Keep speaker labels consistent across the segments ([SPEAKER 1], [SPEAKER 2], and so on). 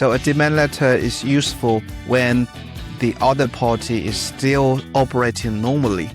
[SPEAKER 1] So a demand letter is useful when the other party is still operating normally.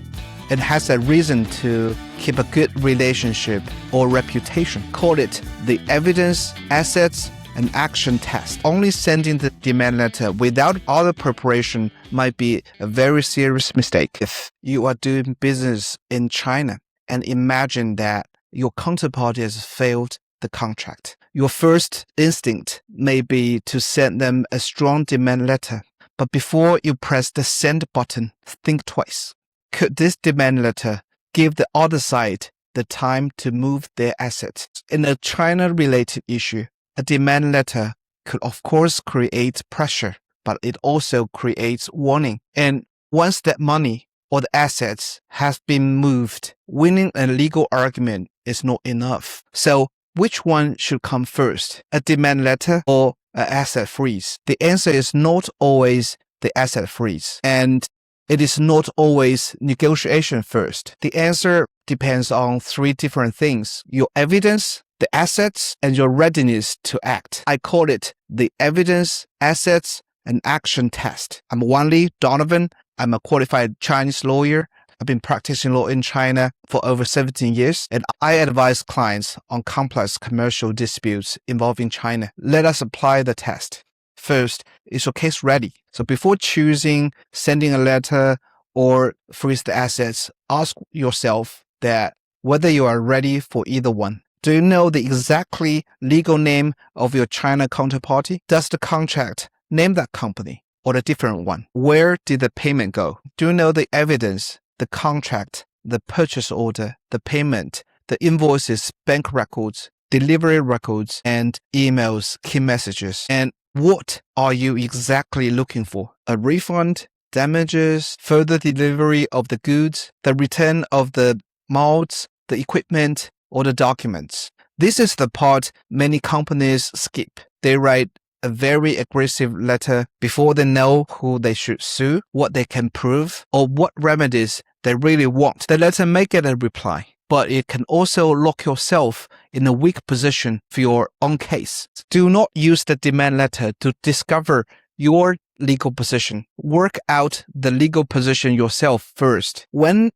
[SPEAKER 1] It has a reason to keep a good relationship or reputation. Call it the evidence, assets, and action test. Only sending the demand letter without other preparation might be a very serious mistake. If you are doing business in China and imagine that your counterparty has failed the contract, your first instinct may be to send them a strong demand letter. But before you press the send button, think twice. Could this demand letter give the other side the time to move their assets? In a China-related issue, a demand letter could of course create pressure, but it also creates warning. And once that money or the assets have been moved, winning a legal argument is not enough. So which one should come first, a demand letter or an asset freeze? The answer is not always the asset freeze, and it is not always negotiation first. The answer depends on three different things: your evidence, the assets, and your readiness to act. I call it the evidence, assets, and action test. I'm Wan Li, Donovan. I'm a qualified Chinese lawyer. I've been practicing law in China for over 17 years, and I advise clients on complex commercial disputes involving China. Let us apply the test. First, is your case ready? So before choosing sending a letter or freeze the assets, ask yourself that whether you are ready for either one. Do you know the exactly legal name of your China counterparty? Does the contract name that company or a different one? Where did the payment go? Do you know the evidence, the contract, the purchase order, the payment, the invoices, bank records, delivery records, and emails, key messages? And what are you exactly looking for? A refund, damages, further delivery of the goods, the return of the molds, the equipment, or the documents? This is the part many companies skip. They write a very aggressive letter before they know who they should sue, what they can prove, or what remedies they really want. The letter may get a reply, but it can also lock yourself in a weak position for your own case. Do not use the demand letter to discover your legal position. Work out the legal position yourself first. When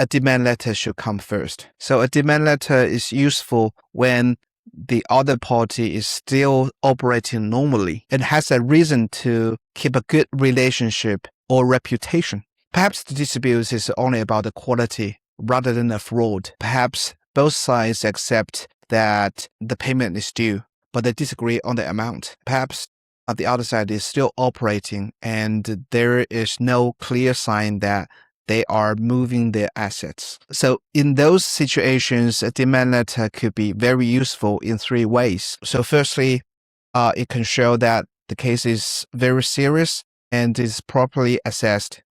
[SPEAKER 1] a demand letter should come first. So a demand letter is useful when the other party is still operating normally. It has a reason to keep a good relationship or reputation. Perhaps the dispute is only about the quality rather than a fraud. Perhaps both sides accept that the payment is due, but they disagree on the amount. Perhaps the other side is still operating and there is no clear sign that they are moving their assets. So in those situations, a demand letter could be very useful in three ways. So firstly, it can show that the case is very serious and is properly assessed.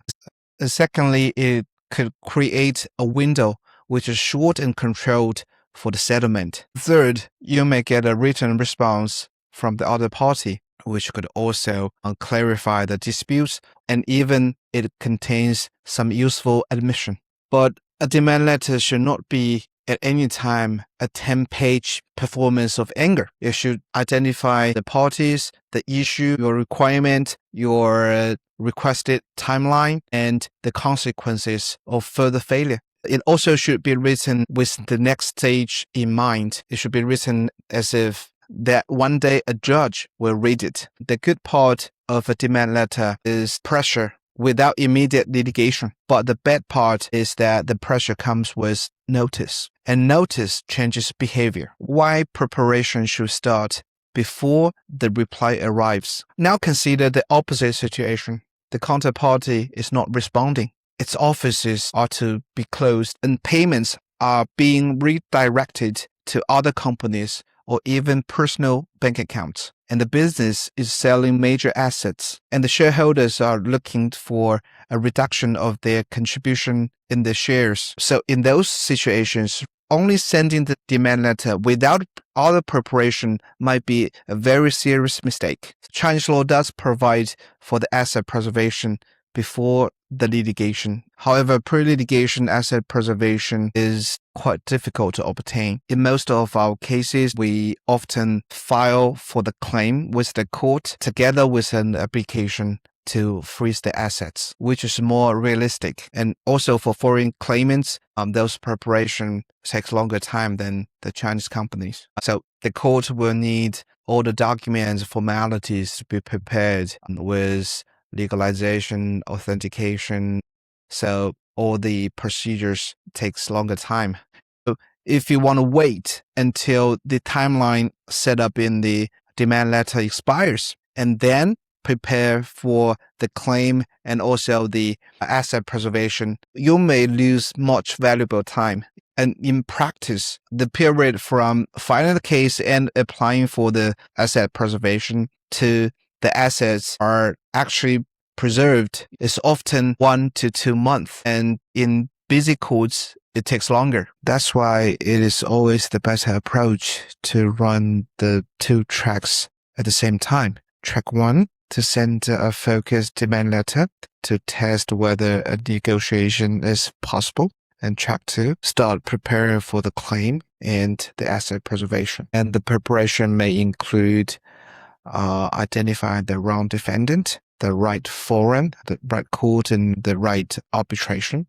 [SPEAKER 1] Secondly, it could create a window which is short and controlled for the settlement. Third, you may get a written response from the other party, which could also clarify the disputes, and even it contains some useful admission. But a demand letter should not be at any time a 10-page performance of anger. It should identify the parties, the issue, your requirement, your requested timeline, and the consequences of further failure. It also should be written with the next stage in mind. It should be written as if that one day a judge will read it. The good part of a demand letter is pressure without immediate litigation. But the bad part is that the pressure comes with notice. And notice changes behavior. Why preparation should start before the reply arrives. Now consider the opposite situation. The counterparty is not responding. Its offices are to be closed and payments are being redirected to other companies or even personal bank accounts. And the business is selling major assets, and the shareholders are looking for a reduction of their contribution in the shares. So in those situations, only sending the demand letter without other preparation might be a very serious mistake. Chinese law does provide for the asset preservation before the litigation. However, pre-litigation asset preservation is quite difficult to obtain. In most of our cases, we often file for the claim with the court together with an application to freeze the assets, which is more realistic. And also for foreign claimants, those preparation takes longer time than the Chinese companies. So the court will need all the documents, formalities to be prepared with legalization, authentication. So all the procedures takes longer time. So if you want to wait until the timeline set up in the demand letter expires and then prepare for the claim and also the asset preservation, you may lose much valuable time. And in practice, the period from filing the case and applying for the asset preservation to the assets are actually preserved is often 1 to 2 months. And in busy courts, it takes longer. That's why it is always the best approach to run the 2 tracks at the same time. Track 1, to send a focused demand letter to test whether a negotiation is possible. And track 2, start preparing for the claim and the asset preservation. And the preparation may include identifying the wrong defendant, the right forum, the right court, and the right arbitration.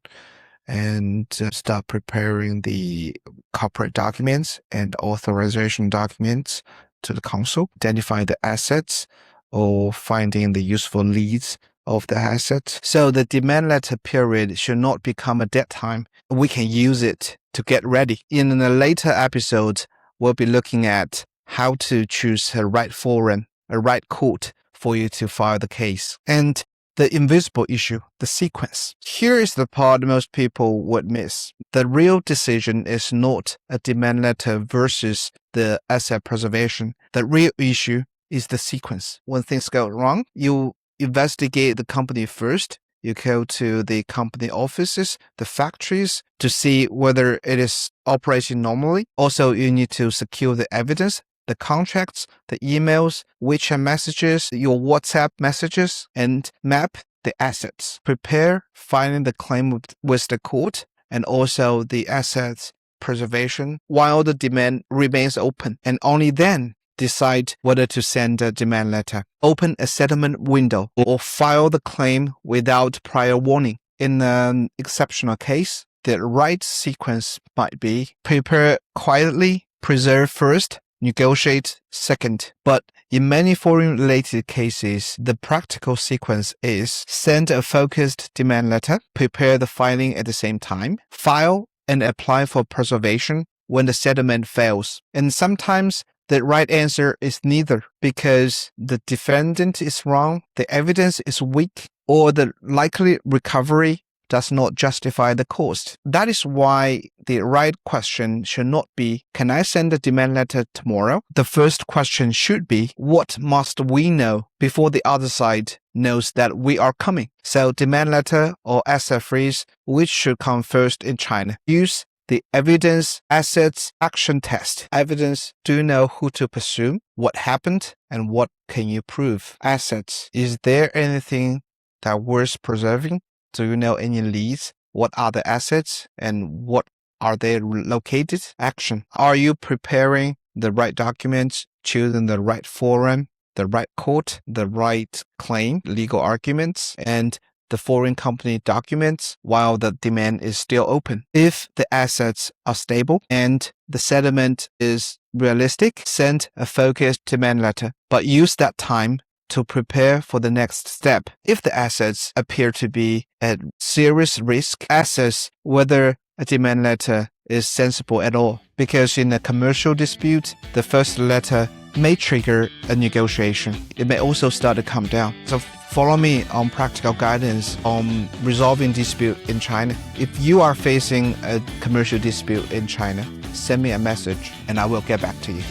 [SPEAKER 1] And start preparing the corporate documents and authorization documents to the counsel, identify the assets or finding the useful leads of the assets. So the demand letter period should not become a dead time. We can use it to get ready. In a later episode, we'll be looking at how to choose a right forum, a right court for you to file the case. And the invisible issue, the sequence. Here is the part most people would miss. The real decision is not a demand letter versus the asset preservation. The real issue is the sequence. When things go wrong, you investigate the company first. You go to the company offices, the factories, to see whether it is operating normally. Also, you need to secure the evidence, the contracts, the emails, WeChat messages, your WhatsApp messages, and map the assets. Prepare filing the claim with the court and also the assets preservation while the demand remains open. And only then decide whether to send a demand letter, open a settlement window, or file the claim without prior warning. In an exceptional case, the right sequence might be prepare quietly, preserve first, negotiate second. But in many foreign-related cases, the practical sequence is send a focused demand letter, prepare the filing at the same time, file and apply for preservation when the settlement fails. And sometimes the right answer is neither, because the defendant is wrong, the evidence is weak, or the likely recovery does not justify the cost. That is why the right question should not be, can I send a demand letter tomorrow? The first question should be, what must we know before the other side knows that we are coming? So demand letter or asset freeze, which should come first in China? Use the evidence assets action test. Evidence, do you know who to pursue? What happened? And what can you prove? Assets, is there anything that worth preserving? Do you know any leads? What are the assets and what are they located? Action, are you preparing the right documents, choosing the right forum, the right court, the right claim, legal arguments, and the foreign company documents while the demand is still open? If the assets are stable and the settlement is realistic, send a focused demand letter, but use that time to prepare for the next step. If the assets appear to be at serious risk, assess whether a demand letter is sensible at all. Because in a commercial dispute, the first letter may trigger a negotiation. It may also start to come down. So follow me on practical guidance on resolving dispute in China. If you are facing a commercial dispute in China, send me a message and I will get back to you.